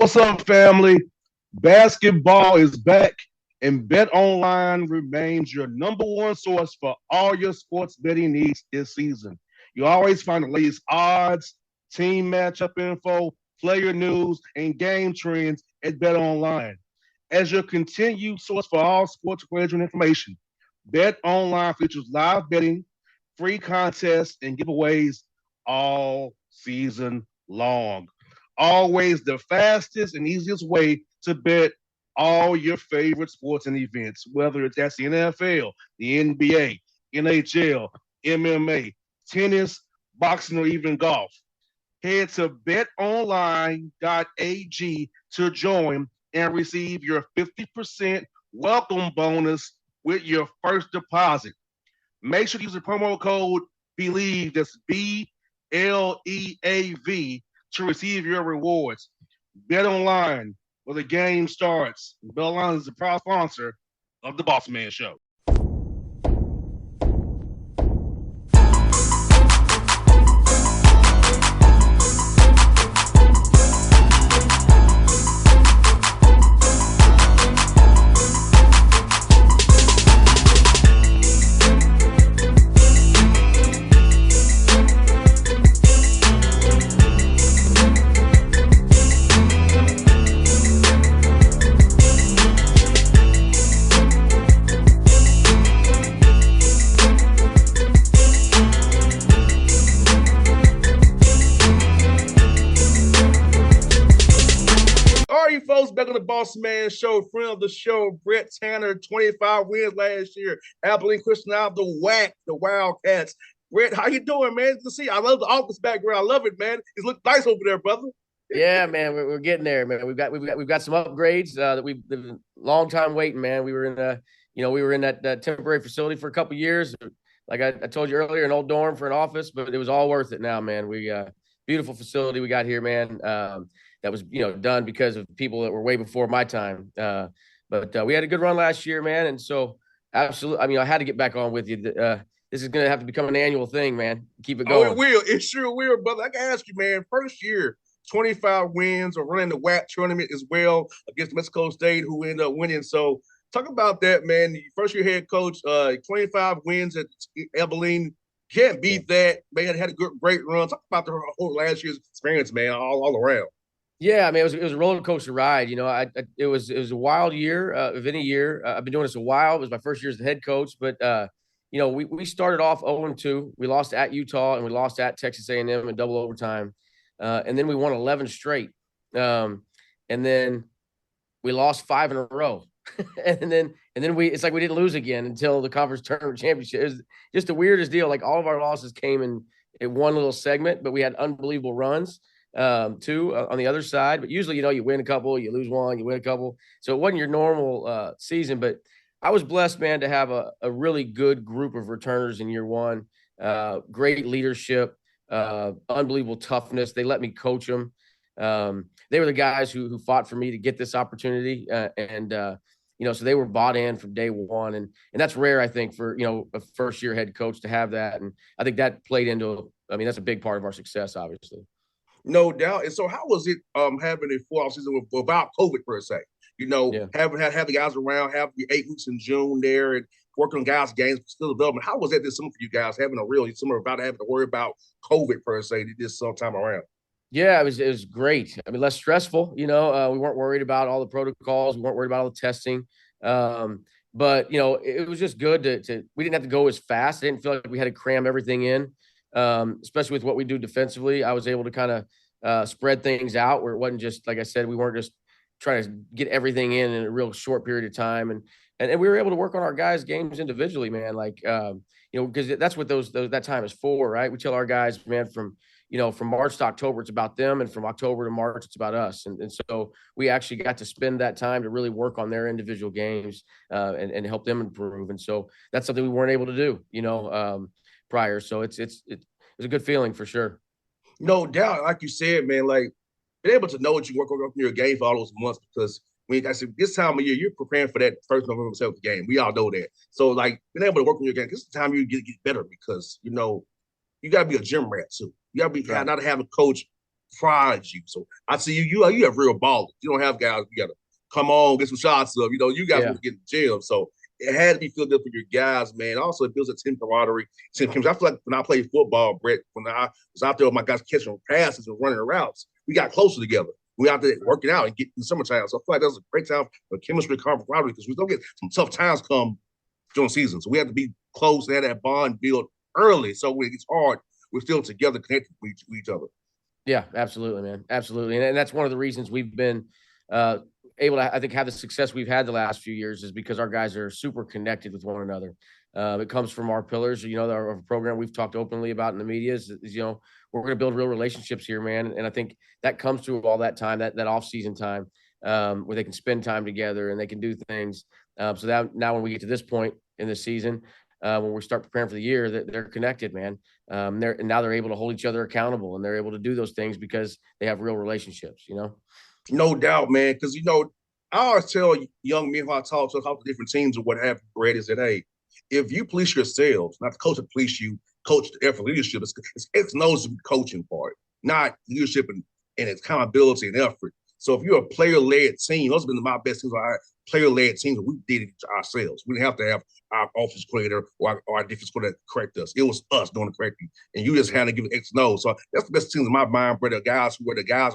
What's up, family? Basketball is back, and Bet Online remains your number one source for all your sports betting needs this season. You always find the latest odds, team matchup info, player news, and game trends at Bet Online. As your continued source for all sports wagering information, Bet Online features live betting, free contests, and giveaways all season long. Always the fastest and easiest way to bet all your favorite sports and events, whether it's that's the NFL, the NBA, NHL, MMA, tennis, boxing, or even golf. Head to betonline.ag to join and receive your 50% welcome bonus with your first deposit. Make sure to use the promo code BELIEVE, that's BLEAV, to receive your rewards. Bet online where the game starts. Bet online is the proud sponsor of the Bossman Show. All right, you folks, back on the Boss Man Show. Friend of the show, Brette Tanner, 25 wins last year. Abilene Christian out of the WAC, the Wildcats. Brette, how you doing, man? Good to see you. I love the office background. I love it, man. It looks nice over there, brother. Yeah, man, we're getting there, man. We've got some upgrades that we've been long time waiting, man. We were in that temporary facility for a couple of years. Like I told you earlier, an old dorm for an office, but it was all worth it now, man. We beautiful facility we got here, man. That was done because of people that were way before my time. But we had a good run last year, man, and so absolutely. I mean, I had to get back on with you. This is going to have to become an annual thing, man. Keep it going. Oh, it will. It sure will, brother. I can ask you, man. First year, 25 wins or running the WAC tournament as well against Mexico State, who ended up winning. So talk about that, man. First year head coach, 25 wins at Abilene. Can't beat that. Man, had a great run. Talk about the whole last year's experience, man, all around. Yeah, I mean, it was a roller coaster ride. It was a wild year of any year. I've been doing this a while. It was my first year as the head coach, but we started off 0-2. We lost at Utah and we lost at Texas A&M in double overtime, and then we won 11 straight, and then we lost 5 in a row, and then it's like we didn't lose again until the conference tournament championship. It was just the weirdest deal. Like all of our losses came in one little segment, but we had unbelievable runs too on the other side. But usually, you win a couple, you lose one, you win a couple. So it wasn't your normal season, but I was blessed, man, to have a really good group of returners in year one. Great leadership, unbelievable toughness. They let me coach them. They were the guys who fought for me to get this opportunity, so they were bought in from day one, and that's rare, I think, for a first year head coach to have that, and I think that played into. I mean, that's a big part of our success, obviously. No doubt. And so, how was it having a full off season without COVID per se? Yeah. Have the guys around, have the 8 weeks in June there, and working on guys' games, still development. How was that this summer for you guys having a real summer without having to worry about COVID per se this time around? Yeah, it was great. I mean, less stressful. We weren't worried about all the protocols. We weren't worried about all the testing. But it was just good to we didn't have to go as fast. I didn't feel like we had to cram everything in, especially with what we do defensively. I was able to kind of spread things out where it wasn't just, like I said, we weren't just trying to get everything in a real short period of time. And we were able to work on our guys' games individually, man. Like, because that's what that time is for, right? We tell our guys, man, from March to October, it's about them. And from October to March, it's about us. And so we actually got to spend that time to really work on their individual games and help them improve. And so that's something we weren't able to do, prior. So it's a good feeling for sure. No doubt. Like you said, man, like being able to know what you work on your game for all those months because when I said this time of year, you're preparing for that first November 7th game. We all know that. So like being able to work on your game, this is the time you get better because you got to be a gym rat too. You got to be not have a coach prides you. So I see you have real ballers. You don't have guys you gotta come on, get some shots up. You guys Yeah. want to get in the gym. So it had to be filled up for your guys, man. Also, it builds a team camaraderie, team chemistry. I feel like when I played football, Brett, when I was out there with my guys catching passes and running routes, we got closer together. We out there working out and getting in the summertime. So I feel like that was a great time for chemistry camaraderie because we don't get some tough times come during the season. So we have to be close and have that bond built early. So when it gets hard, we're still together, connected with each other. Yeah, absolutely, man. Absolutely. And that's one of the reasons we've been able to, I think, have the success we've had the last few years is because our guys are super connected with one another. It comes from our pillars, our program we've talked openly about in the media is we're going to build real relationships here, man. And I think that comes through all that time, that off-season time where they can spend time together and they can do things. So that now when we get to this point in the season, when we start preparing for the year, that they're connected, man. And now they're able to hold each other accountable and they're able to do those things because they have real relationships, No doubt, man. Because I always tell young men who I talk to different teams or what have you, Brett, is that hey, if you police yourselves, not the coach to police you, coach the effort leadership. It's knows the coaching part, not leadership and accountability and effort. So if you're a player-led team, those have been my best teams. Our player-led teams, we did it ourselves. We didn't have to have our offense coordinator or our defense coordinator correct us. It was us doing the correcting, and you just had to give it X and O. So that's the best teams in my mind, Brett. The guys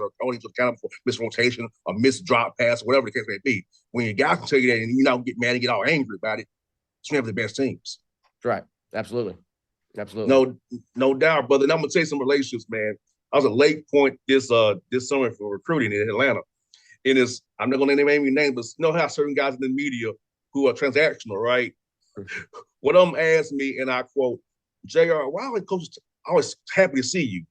are only accountable for missed rotation or missed drop pass, or whatever the case may be. When your guys can tell you that, and you not get mad and get all angry about it, it's one of the best teams. That's right. Absolutely. No doubt, brother. And I'm gonna tell you some relationships, man. I was a late point this summer for recruiting in Atlanta. And I'm not gonna name any names, but you know how certain guys in the media who are transactional, right? One of them asked me, and I quote, "JR, why are coaches always happy to see you?"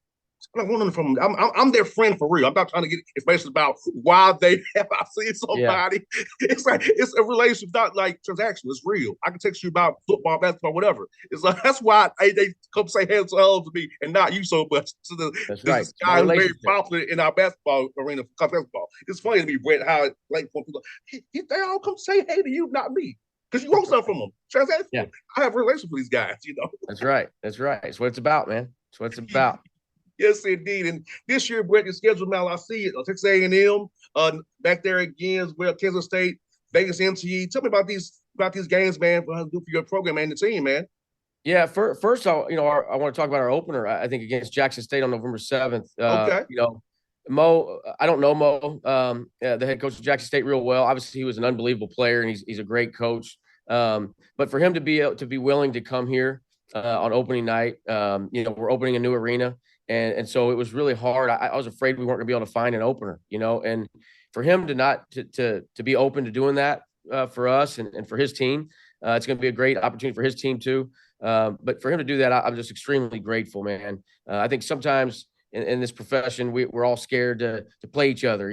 I'm wondering from I'm their friend for real. I'm not trying to get information about why they have I seen somebody. Yeah. It's like it's a relationship, not like transactional. It's real. I can text you about football, basketball, whatever. It's like that's why they come say hands to me and not you so much. So that's right. This guy who's very popular in our basketball arena for basketball. It's funny to me, Brett, how like people they all come say hey to you, not me. Because you want something from them. Transactional. Yeah. I have a relationship with these guys, That's right. That's what it's about, man. That's what it's about. Yes, indeed. And this year, Brett, the schedule now, I see it. Texas A&M, back there again as well, Kansas State, Vegas MTE. Tell me about these games, man, for your program and the team, man. Yeah, first, I want to talk about our opener, I think, against Jackson State on November 7th. Okay. Mo, I don't know Mo, the head coach of Jackson State, real well. Obviously, he was an unbelievable player, and he's a great coach. But for him to be willing to come here on opening night, we're opening a new arena. And so it was really hard. I was afraid we weren't going to be able to find an opener, and for him to be open to doing that for us and for his team, it's going to be a great opportunity for his team too. But for him to do that, I'm just extremely grateful, man. I think sometimes in this profession, we're all scared to play each other.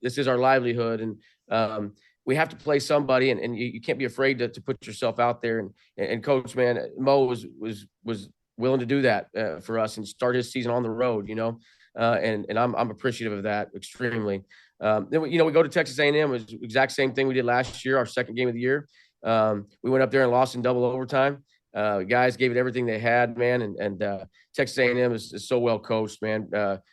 This is our livelihood, and we have to play somebody, and you can't be afraid to put yourself out there. And Coach, man, Mo was willing to do that for us and start his season on the road, and I'm appreciative of that extremely. Then we go to Texas A&M. It was the exact same thing we did last year, our second game of the year. We went up there and lost in double overtime. Guys gave it everything they had, man, and Texas A&M is so well coached, man.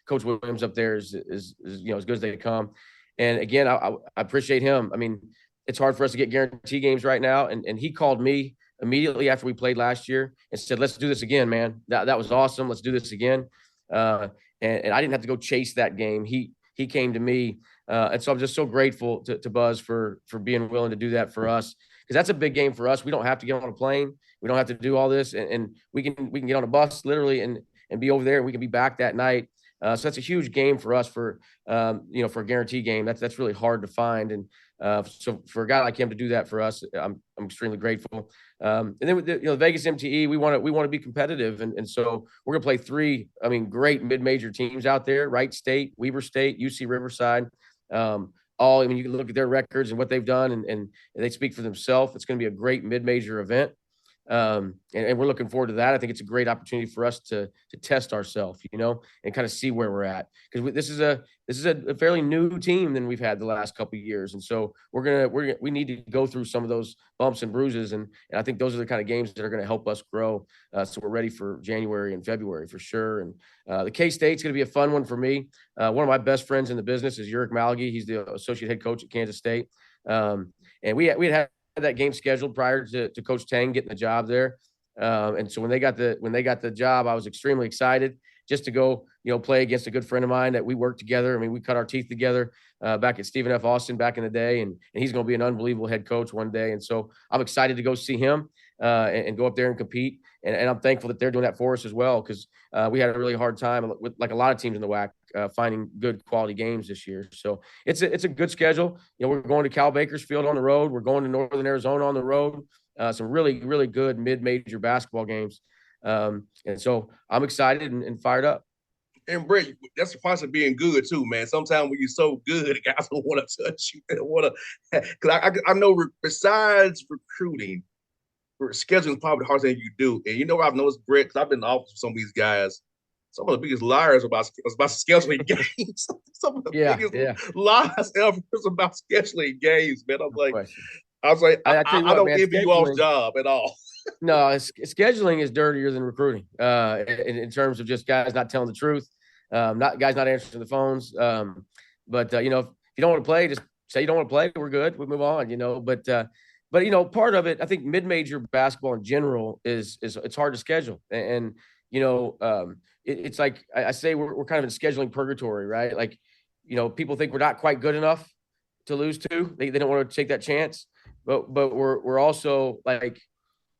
Coach Williams up there is as good as they come. And again, I appreciate him. I mean, it's hard for us to get guarantee games right now, and he called me immediately after we played last year and said, "Let's do this again, man. That was awesome. Let's do this again." And I didn't have to go chase that game. He came to me, and so I'm just so grateful to Buzz for being willing to do that for us, because that's a big game for us. We don't have to get on a plane. We don't have to do all this, and we can get on a bus literally and be over there, and we can be back that night. So that's a huge game for us for a guarantee game. That's really hard to find, and so for a guy like him to do that for us, I'm extremely grateful. And then the Vegas MTE, we want to be competitive, and so we're gonna play three, great mid-major teams out there: Wright State, Weber State, UC Riverside. You can look at their records and what they've done, and they speak for themselves. It's going to be a great mid-major event. And we're looking forward to that. I think it's a great opportunity for us to test ourselves, and kind of see where we're at, because this is a fairly new team than we've had the last couple of years, and so we need to go through some of those bumps and bruises, and I think those are the kind of games that are going to help us grow. So we're ready for January and February for sure. And the K-State's going to be a fun one for me. One of my best friends in the business is Uric Malgi. He's the associate head coach at Kansas State, and we had that game scheduled prior to Coach Tang getting the job there. And so when they got the job, I was extremely excited just to go, play against a good friend of mine that we worked together. I mean, we cut our teeth together back at Stephen F. Austin back in the day, and he's going to be an unbelievable head coach one day. And so I'm excited to go see him and go up there and compete. And I'm thankful that they're doing that for us as well, because we had a really hard time with, like a lot of teams in the WAC, finding good quality games this year. So it's a good schedule. We're going to Cal Bakersfield on the road. We're going to Northern Arizona on the road. Some really, really good mid-major basketball games. And so I'm excited and fired up. And Brett, that's the price of being good too, man. Sometimes when you're so good, guys don't want to touch you. They don't want to, because I know besides recruiting, scheduling is probably the hardest thing you do. And what I've noticed, Brett, because I've been in the office with some of these guys, some of the biggest liars about scheduling games. Some of the biggest lies ever is about scheduling games, man. I was like, I don't envy you all's job at all. No, scheduling is dirtier than recruiting in terms of just guys not telling the truth, guys not answering the phones. But if you don't want to play, just say you don't want to play. We're good. We move on. But part of it, I think mid-major basketball in general is it's hard to schedule, and it's like I say we're kind of in scheduling purgatory, right? Like, people think we're not quite good enough to lose to. They don't want to take that chance, but we're also like,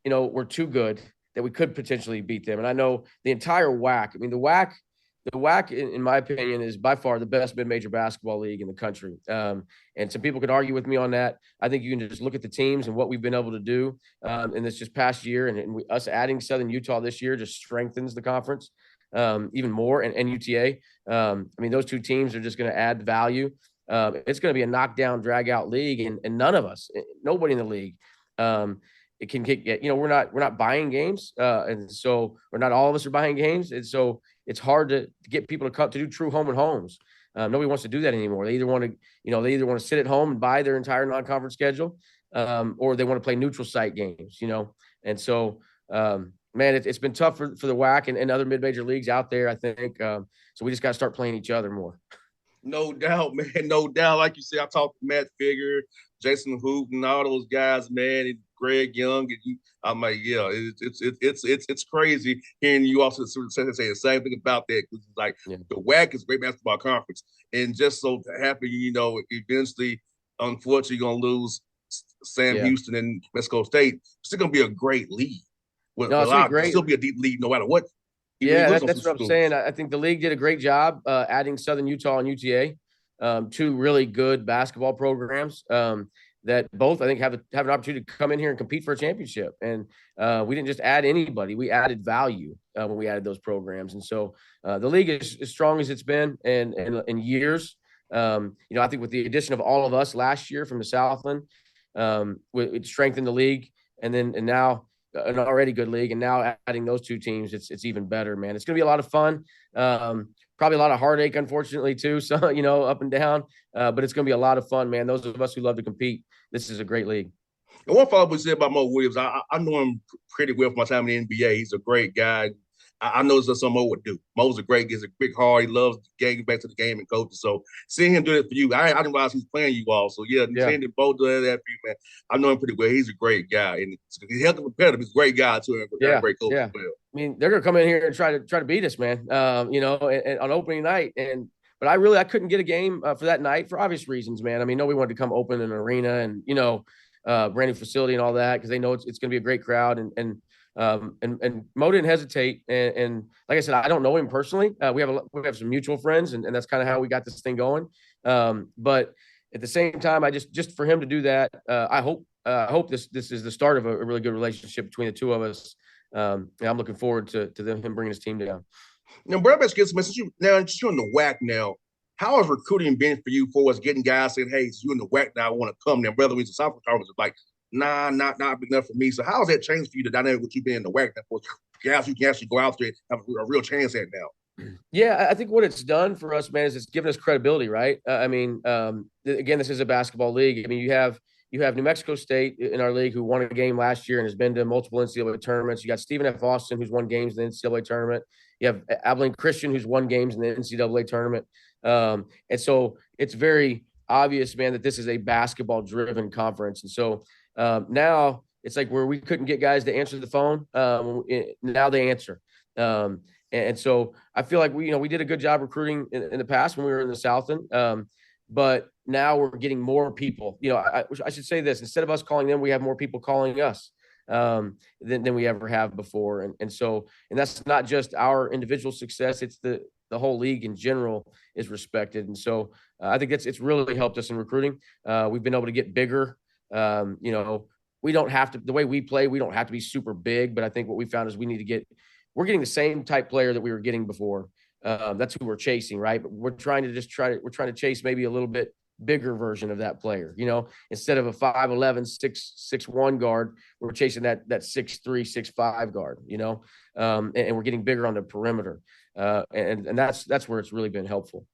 we're too good that we could potentially beat them. And I know the entire WAC. I mean, the WAC, in my opinion, is by far the best mid-major basketball league in the country. And some people could argue with me on that. I think you can just look at the teams and what we've been able to do in this just past year. And us adding Southern Utah this year just strengthens the conference even more. And UTA. I mean, those two teams are just going to add value. It's going to be a knockdown, drag-out league. And none of us, nobody in the league, it can get, we're not buying games. And so, or not all of us are buying games. And so it's hard to get people to come to do true home and homes. Nobody wants to do that anymore. They either want to sit at home and buy their entire non-conference schedule, or they want to play neutral site games, And so, man, it's been tough for the WAC and other mid-major leagues out there, I think. So we just got to start playing each other more. No doubt, man. No doubt. Like you said, I talked to Matt Figure, Jason Hoot, and all those guys, man, and Greg Young. And I'm like, yeah, it's crazy hearing you also sort of say the same thing about that. Because it's like the WAC is a great basketball conference, and just so happy, eventually, unfortunately, you're gonna lose Sam Houston and West Coast State. It's still gonna be a great league. It'll still be a deep league no matter what. Yeah, that's what I'm saying. I think the league did a great job adding Southern Utah and UTA, two really good basketball programs that both, I think, have an opportunity to come in here and compete for a championship. And we didn't just add anybody; we added value when we added those programs. And so the league is as strong as it's been in years. I think with the addition of all of us last year from the Southland, it strengthened the league, and now an already good league, and now adding those two teams, it's even better, man. It's going to be a lot of fun. Probably a lot of heartache, unfortunately, too. So, up and down, but it's going to be a lot of fun, man. Those of us who love to compete, this is a great league. And one follow-up we said about Mo Williams, I know him pretty well from my time in the NBA. He's a great guy. I know it's something Mo would do. Mo's a great, he's a big heart. He loves getting back to the game and coaching. So seeing him do that for you, I didn't realize he was playing you all. So seeing them both do that for you, man, I know him pretty well. He's a great guy, and he's healthy competitive. He's a great guy too, and a great coach as well. I mean, they're gonna come in here and try to beat us, man. And on opening night, but I couldn't get a game for that night for obvious reasons, man. I mean, nobody wanted to come open an arena and brand new facility and all that, because they know it's going to be a great crowd. And Mo didn't hesitate. And like I said, I don't know him personally. We have some mutual friends, and that's kind of how we got this thing going. But at the same time, I just for him to do that, I hope this is the start of a really good relationship between the two of us. I'm looking forward to him bringing his team down. Now, Brett, since you're in the WAC now, how has recruiting been for you for us getting guys saying, hey, so you're in the WAC now, I want to come now, whether it's a South Conference, like nah, not big enough for me. So how has that changed for you, the dynamic with you being in the WAC? Guys, you can actually go out there and have a real chance at now. Yeah, I think what it's done for us, man, is it's given us credibility, right? I mean, again, this is a basketball league. I mean, you have New Mexico State in our league who won a game last year and has been to multiple NCAA tournaments. You got Stephen F. Austin, who's won games in the NCAA tournament. You have Abilene Christian, who's won games in the NCAA tournament. And so it's very obvious, man, that this is a basketball-driven conference. And so now it's like where we couldn't get guys to answer the phone. Now they answer. And so I feel like we did a good job recruiting in the past when we were in the Southland. But now we're getting more people. I should say this: instead of us calling them, we have more people calling us than we ever have before. And that's not just our individual success; it's the whole league in general is respected. And so I think it's really helped us in recruiting. We've been able to get bigger. We don't have to, the way we play, we don't have to be super big. But I think what we found is we're getting the same type player that we were getting before. That's who we're chasing, right? But we're trying to chase maybe a little bit bigger version of that player. Instead of a 5'11", 6'1" guard, we're chasing that 6'3", 6'5" guard. And we're getting bigger on the perimeter. And that's where it's really been helpful.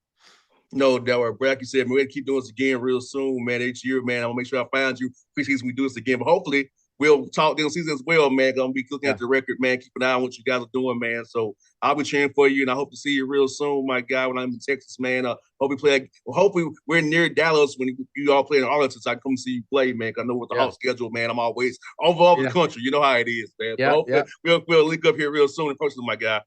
No doubt, Brett. Like you said, man, we're gonna keep doing this again real soon, man. Each year, man. I'm gonna make sure I find you. Appreciate we do this again, but hopefully we'll talk this season as well, man. Gonna be looking at the record, man. Keep an eye on what you guys are doing, man. So I'll be cheering for you, and I hope to see you real soon, my guy. When I'm in Texas, man. Hopefully we're near Dallas when you all play in Arlington, so I can come see you play, man. I know with the off schedule, man. I'm always over the country. You know how it is, man. So hopefully we'll link up here real soon in person, my guy.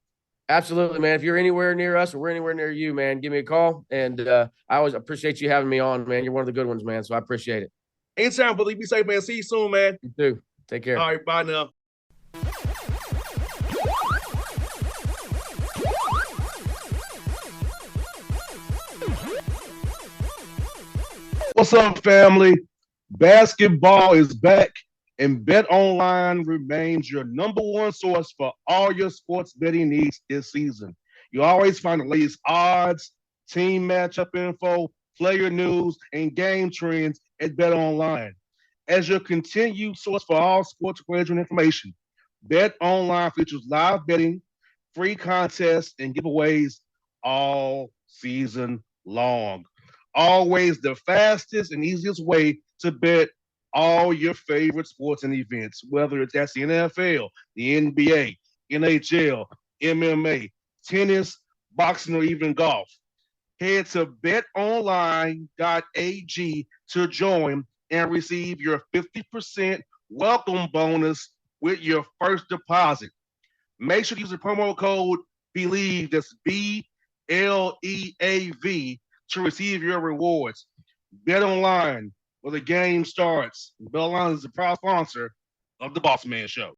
Absolutely, man. If you're anywhere near us or we're anywhere near you, man, give me a call. And I always appreciate you having me on, man. You're one of the good ones, man. So I appreciate it. Anytime, buddy. Be safe, man. See you soon, man. You too. Take care. All right, bye now. What's up, family? Basketball is back, and Bet Online remains your number one source for all your sports betting needs this season. You always find the latest odds, team matchup info, player news, and game trends at Bet Online. As your continued source for all sports wagering information, Bet Online features live betting, free contests, and giveaways all season long. Always the fastest and easiest way to bet all your favorite sports and events, whether that's the NFL, the NBA, NHL, MMA, tennis, boxing, or even golf. Head to betonline.ag to join and receive your 50% welcome bonus with your first deposit. Make sure to use the promo code BELIEVE, that's BLEAV, to receive your rewards. Bet Online, where the game starts. Bet Online is the proud sponsor of the Bossman Show.